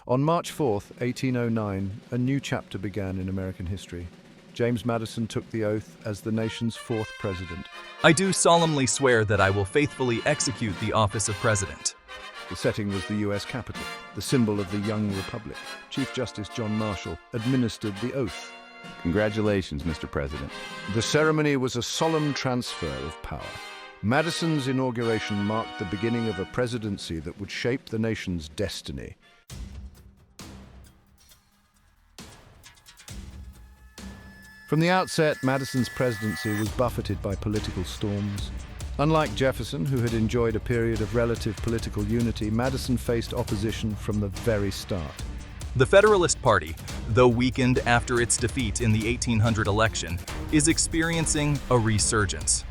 On March 4th, 1809, a new chapter began in American history. James Madison took the oath as the nation's fourth president. I do solemnly swear that I will faithfully execute the office of president. The setting was the U.S. Capitol, the symbol of the young republic. Chief Justice John Marshall administered the oath. Congratulations, Mr. President. The ceremony was a solemn transfer of power. Madison's inauguration marked the beginning of a presidency that would shape the nation's destiny. From the outset, Madison's presidency was buffeted by political storms. Unlike Jefferson, who had enjoyed a period of relative political unity, Madison faced opposition from the very start. The Federalist Party, though weakened after its defeat in the 1800 election, is experiencing a resurgence.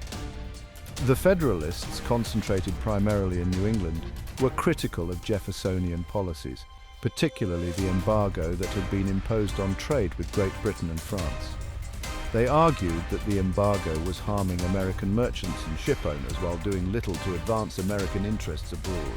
The Federalists, concentrated primarily in New England, were critical of Jeffersonian policies, particularly the embargo that had been imposed on trade with Great Britain and France. They argued that the embargo was harming American merchants and shipowners while doing little to advance American interests abroad.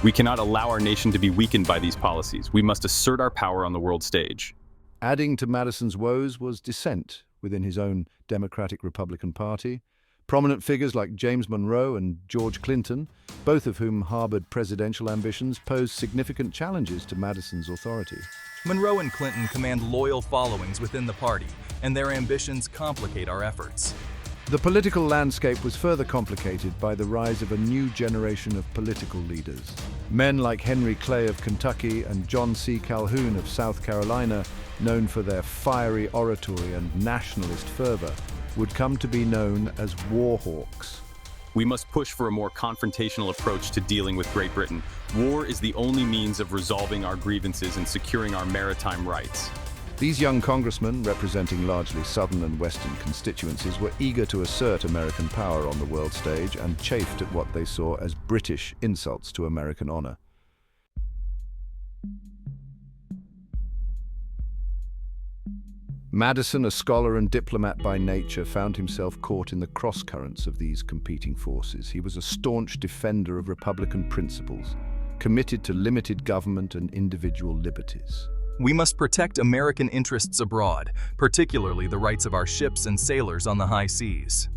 We cannot allow our nation to be weakened by these policies. We must assert our power on the world stage. Adding to Madison's woes was dissent within his own Democratic Republican Party. Prominent figures like James Monroe and George Clinton, both of whom harbored presidential ambitions, posed significant challenges to Madison's authority. Monroe and Clinton command loyal followings within the party, and their ambitions complicate our efforts. The political landscape was further complicated by the rise of a new generation of political leaders. Men like Henry Clay of Kentucky and John C. Calhoun of South Carolina, known for their fiery oratory and nationalist fervor, would come to be known as war hawks. We must push for a more confrontational approach to dealing with Great Britain. War is the only means of resolving our grievances and securing our maritime rights. These young congressmen, representing largely southern and western constituencies, were eager to assert American power on the world stage and chafed at what they saw as British insults to American honor. Madison, a scholar and diplomat by nature, found himself caught in the crosscurrents of these competing forces. He was a staunch defender of Republican principles, committed to limited government and individual liberties. We must protect American interests abroad, particularly the rights of our ships and sailors on the high seas.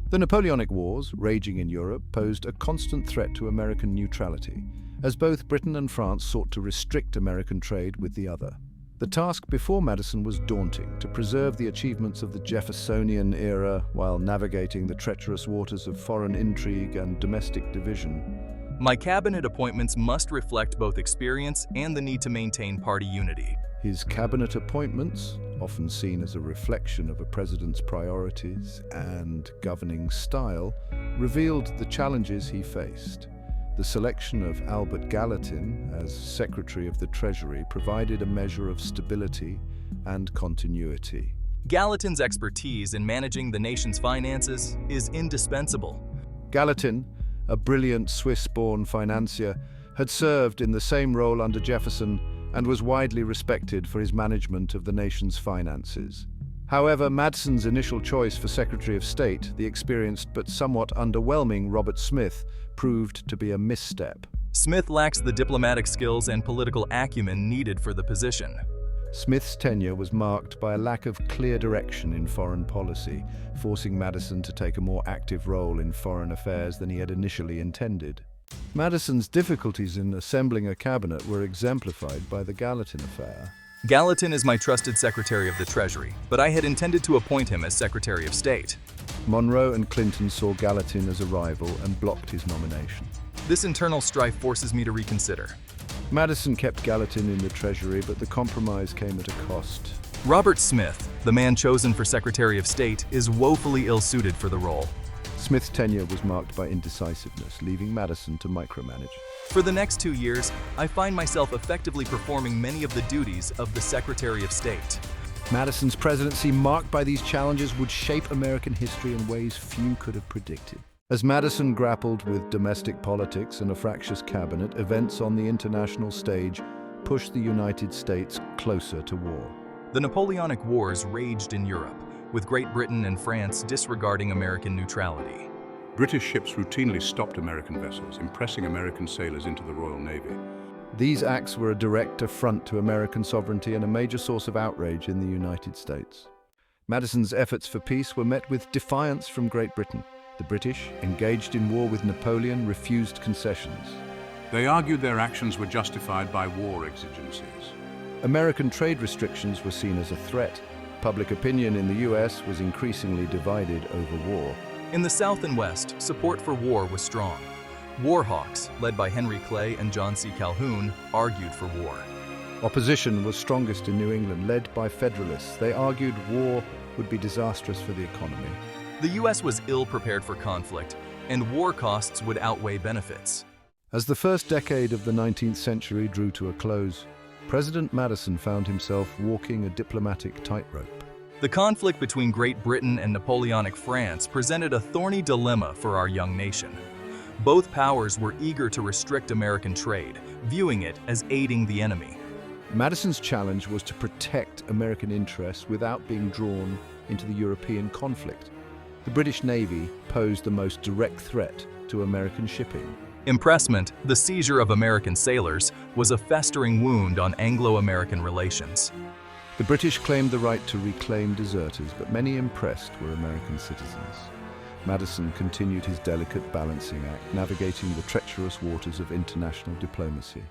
The Napoleonic Wars, raging in Europe, posed a constant threat to American neutrality, as both Britain and France sought to restrict American trade with the other. The task before Madison was daunting: to preserve the achievements of the Jeffersonian era while navigating the treacherous waters of foreign intrigue and domestic division. My cabinet appointments must reflect both experience and the need to maintain party unity. His cabinet appointments, often seen as a reflection of a president's priorities and governing style, revealed the challenges he faced. The selection of Albert Gallatin as Secretary of the Treasury provided a measure of stability and continuity. Gallatin's expertise in managing the nation's finances is indispensable. Gallatin, a brilliant Swiss-born financier, had served in the same role under Jefferson and was widely respected for his management of the nation's finances. However, Madison's initial choice for Secretary of State, the experienced but somewhat underwhelming Robert Smith, proved to be a misstep. Smith lacks the diplomatic skills and political acumen needed for the position. Smith's tenure was marked by a lack of clear direction in foreign policy, forcing Madison to take a more active role in foreign affairs than he had initially intended. Madison's difficulties in assembling a cabinet were exemplified by the Gallatin affair. Gallatin is my trusted Secretary of the Treasury, but I had intended to appoint him as Secretary of State. Monroe and Clinton saw Gallatin as a rival and blocked his nomination. This internal strife forces me to reconsider. Madison kept Gallatin in the Treasury, but the compromise came at a cost. Robert Smith, the man chosen for Secretary of State, is woefully ill-suited for the role. Smith's tenure was marked by indecisiveness, leaving Madison to micromanage. For the next 2 years, I find myself effectively performing many of the duties of the Secretary of State. Madison's presidency, marked by these challenges, would shape American history in ways few could have predicted. As Madison grappled with domestic politics and a fractious cabinet, events on the international stage pushed the United States closer to war. The Napoleonic Wars raged in Europe, with Great Britain and France disregarding American neutrality. British ships routinely stopped American vessels, impressing American sailors into the Royal Navy. These acts were a direct affront to American sovereignty and a major source of outrage in the United States. Madison's efforts for peace were met with defiance from Great Britain. The British, engaged in war with Napoleon, refused concessions. They argued their actions were justified by war exigencies. American trade restrictions were seen as a threat. Public opinion in the US was increasingly divided over war. In the South and West, support for war was strong. War hawks, led by Henry Clay and John C. Calhoun, argued for war. Opposition was strongest in New England, led by Federalists. They argued war would be disastrous for the economy. The U.S. was ill-prepared for conflict, and war costs would outweigh benefits. As the first decade of the 19th century drew to a close, President Madison found himself walking a diplomatic tightrope. The conflict between Great Britain and Napoleonic France presented a thorny dilemma for our young nation. Both powers were eager to restrict American trade, viewing it as aiding the enemy. Madison's challenge was to protect American interests without being drawn into the European conflict. The British Navy posed the most direct threat to American shipping. Impressment, the seizure of American sailors, was a festering wound on Anglo-American relations. The British claimed the right to reclaim deserters, but many impressed were American citizens. Madison continued his delicate balancing act, navigating the treacherous waters of international diplomacy.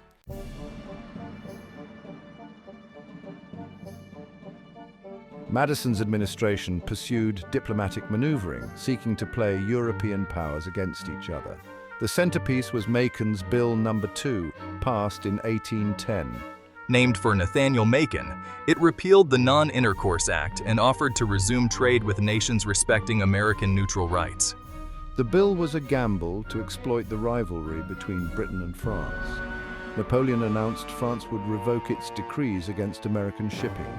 Madison's administration pursued diplomatic maneuvering, seeking to play European powers against each other. The centerpiece was Macon's Bill No. 2, passed in 1810. Named for Nathaniel Macon, it repealed the Non-Intercourse Act and offered to resume trade with nations respecting American neutral rights. The bill was a gamble to exploit the rivalry between Britain and France. Napoleon announced France would revoke its decrees against American shipping.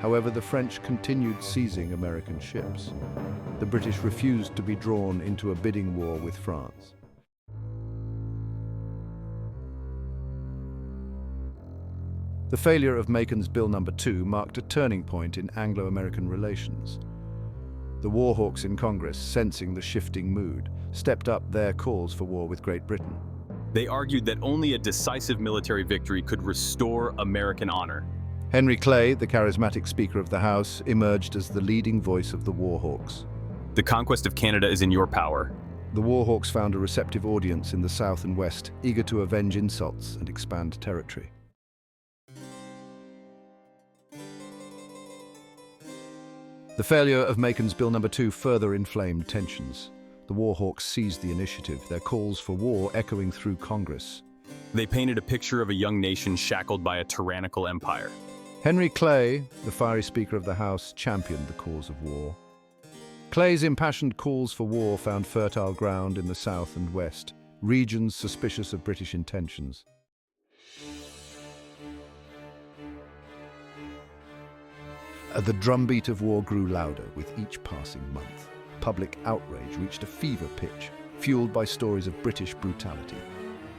However, the French continued seizing American ships. The British refused to be drawn into a bidding war with France. The failure of Macon's Bill No. 2 marked a turning point in Anglo-American relations. The war hawks in Congress, sensing the shifting mood, stepped up their calls for war with Great Britain. They argued that only a decisive military victory could restore American honor. Henry Clay, the charismatic Speaker of the House, emerged as the leading voice of the war hawks. The conquest of Canada is in your power. The war hawks found a receptive audience in the South and West, eager to avenge insults and expand territory. The failure of Macon's Bill No. 2 further inflamed tensions. The war hawks seized the initiative, their calls for war echoing through Congress. They painted a picture of a young nation shackled by a tyrannical empire. Henry Clay, the fiery Speaker of the House, championed the cause of war. Clay's impassioned calls for war found fertile ground in the South and West, regions suspicious of British intentions. The drumbeat of war grew louder with each passing month. Public outrage reached a fever pitch, fueled by stories of British brutality.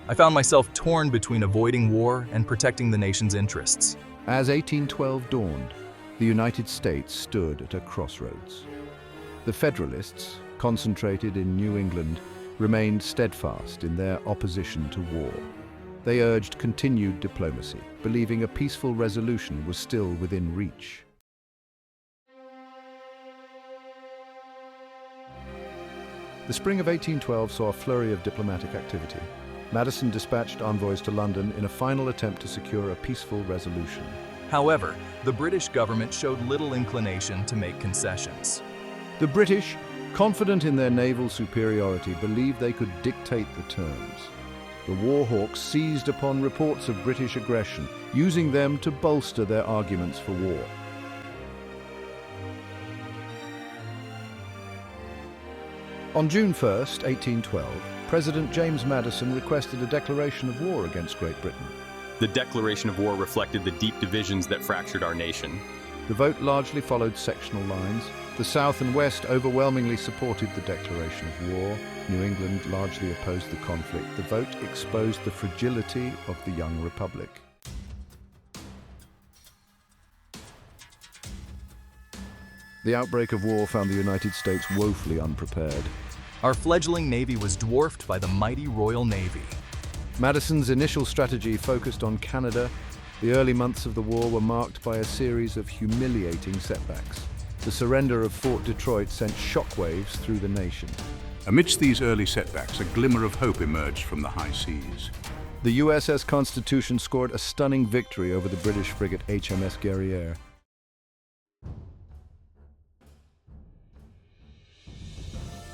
I found myself torn between avoiding war and protecting the nation's interests. As 1812 dawned, the United States stood at a crossroads. The Federalists, concentrated in New England, remained steadfast in their opposition to war. They urged continued diplomacy, believing a peaceful resolution was still within reach. The spring of 1812 saw a flurry of diplomatic activity. Madison dispatched envoys to London in a final attempt to secure a peaceful resolution. However, the British government showed little inclination to make concessions. The British, confident in their naval superiority, believed they could dictate the terms. The war hawks seized upon reports of British aggression, using them to bolster their arguments for war. On June 1, 1812, President James Madison requested a declaration of war against Great Britain. The declaration of war reflected the deep divisions that fractured our nation. The vote largely followed sectional lines. The South and West overwhelmingly supported the declaration of war. New England largely opposed the conflict. The vote exposed the fragility of the young republic. The outbreak of war found the United States woefully unprepared. Our fledgling Navy was dwarfed by the mighty Royal Navy. Madison's initial strategy focused on Canada. The early months of the war were marked by a series of humiliating setbacks. The surrender of Fort Detroit sent shockwaves through the nation. Amidst these early setbacks, a glimmer of hope emerged from the high seas. The USS Constitution scored a stunning victory over the British frigate HMS Guerriere.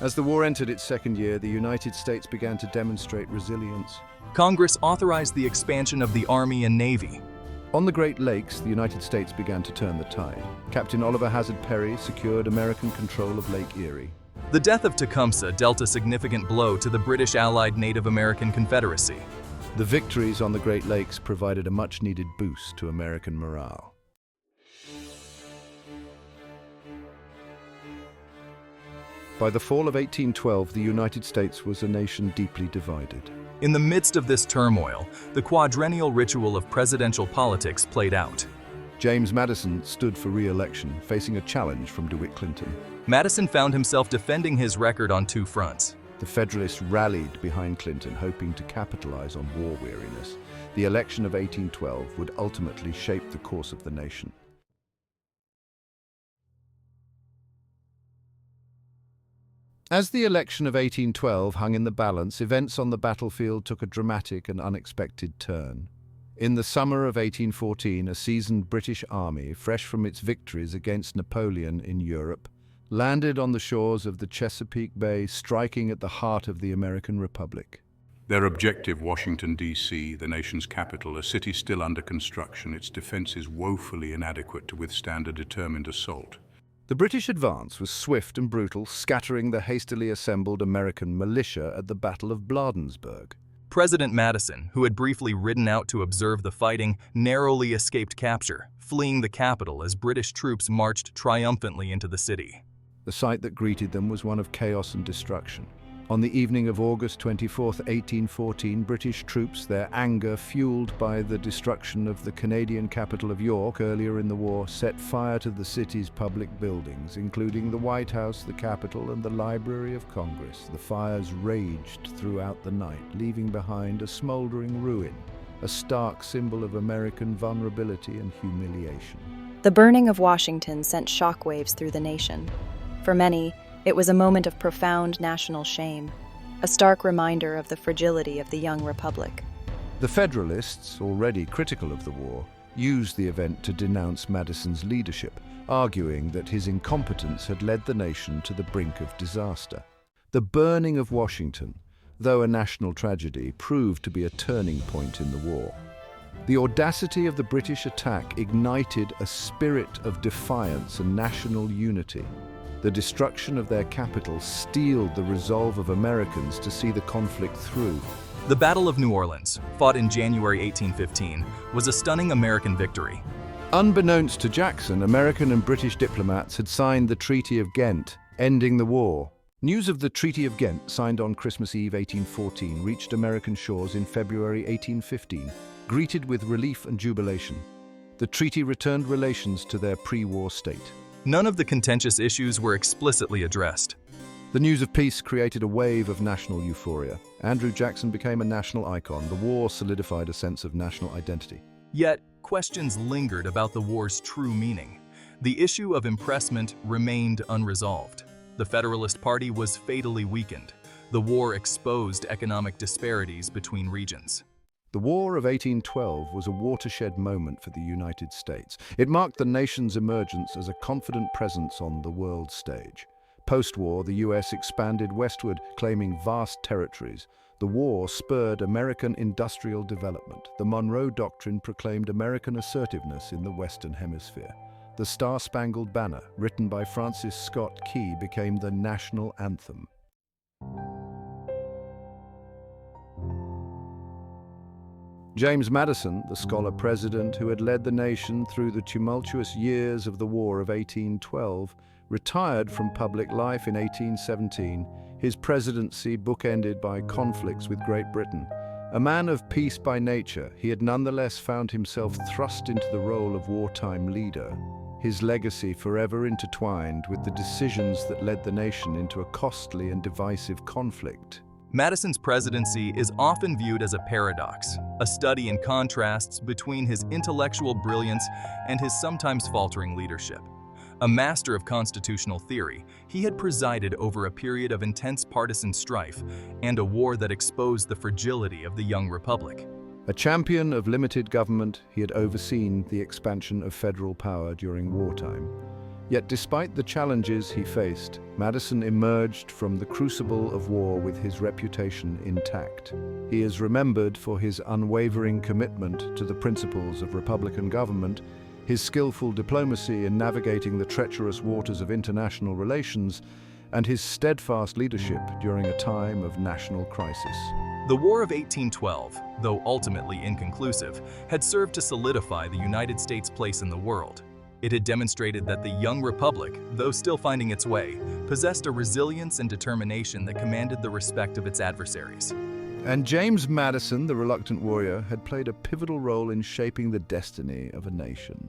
As the war entered its second year, the United States began to demonstrate resilience. Congress authorized the expansion of the Army and Navy. On the Great Lakes, the United States began to turn the tide. Captain Oliver Hazard Perry secured American control of Lake Erie. The death of Tecumseh dealt a significant blow to the British allied Native American Confederacy. The victories on the Great Lakes provided a much-needed boost to American morale. By the fall of 1812, the United States was a nation deeply divided. In the midst of this turmoil, the quadrennial ritual of presidential politics played out. James Madison stood for re-election, facing a challenge from DeWitt Clinton. Madison found himself defending his record on two fronts. The Federalists rallied behind Clinton, hoping to capitalize on war weariness. The election of 1812 would ultimately shape the course of the nation. As the election of 1812 hung in the balance, events on the battlefield took a dramatic and unexpected turn. In the summer of 1814, a seasoned British army, fresh from its victories against Napoleon in Europe, landed on the shores of the Chesapeake Bay, striking at the heart of the American Republic. Their objective, Washington, D.C., the nation's capital, a city still under construction, its defenses woefully inadequate to withstand a determined assault. The British advance was swift and brutal, scattering the hastily assembled American militia at the Battle of Bladensburg. President Madison, who had briefly ridden out to observe the fighting, narrowly escaped capture, fleeing the capital as British troops marched triumphantly into the city. The sight that greeted them was one of chaos and destruction. On the evening of August 24, 1814, British troops, their anger fueled by the destruction of the Canadian capital of York earlier in the war, set fire to the city's public buildings, including the White House, the Capitol, and the Library of Congress. The fires raged throughout the night, leaving behind a smoldering ruin, a stark symbol of American vulnerability and humiliation. The burning of Washington sent shockwaves through the nation. For many, it was a moment of profound national shame, a stark reminder of the fragility of the young republic. The Federalists, already critical of the war, used the event to denounce Madison's leadership, arguing that his incompetence had led the nation to the brink of disaster. The burning of Washington, though a national tragedy, proved to be a turning point in the war. The audacity of the British attack ignited a spirit of defiance and national unity. The destruction of their capital steeled the resolve of Americans to see the conflict through. The Battle of New Orleans, fought in January 1815, was a stunning American victory. Unbeknownst to Jackson, American and British diplomats had signed the Treaty of Ghent, ending the war. News of the Treaty of Ghent, signed on Christmas Eve 1814, reached American shores in February 1815, greeted with relief and jubilation. The treaty returned relations to their pre-war state. None of the contentious issues were explicitly addressed. The news of peace created a wave of national euphoria. Andrew Jackson became a national icon. The war solidified a sense of national identity. Yet, questions lingered about the war's true meaning. The issue of impressment remained unresolved. The Federalist Party was fatally weakened. The war exposed economic disparities between regions. The War of 1812 was a watershed moment for the United States. It marked the nation's emergence as a confident presence on the world stage. Post-war, the U.S. expanded westward, claiming vast territories. The war spurred American industrial development. The Monroe Doctrine proclaimed American assertiveness in the Western Hemisphere. The Star-Spangled Banner, written by Francis Scott Key, became the national anthem. James Madison, the scholar-president who had led the nation through the tumultuous years of the War of 1812, retired from public life in 1817, his presidency bookended by conflicts with Great Britain. A man of peace by nature, he had nonetheless found himself thrust into the role of wartime leader, his legacy forever intertwined with the decisions that led the nation into a costly and divisive conflict. Madison's presidency is often viewed as a paradox, a study in contrasts between his intellectual brilliance and his sometimes faltering leadership. A master of constitutional theory, he had presided over a period of intense partisan strife and a war that exposed the fragility of the young republic. A champion of limited government, he had overseen the expansion of federal power during wartime. Yet despite the challenges he faced, Madison emerged from the crucible of war with his reputation intact. He is remembered for his unwavering commitment to the principles of Republican government, his skillful diplomacy in navigating the treacherous waters of international relations, and his steadfast leadership during a time of national crisis. The War of 1812, though ultimately inconclusive, had served to solidify the United States' place in the world. It had demonstrated that the young republic, though still finding its way, possessed a resilience and determination that commanded the respect of its adversaries. And James Madison, the reluctant warrior, had played a pivotal role in shaping the destiny of a nation.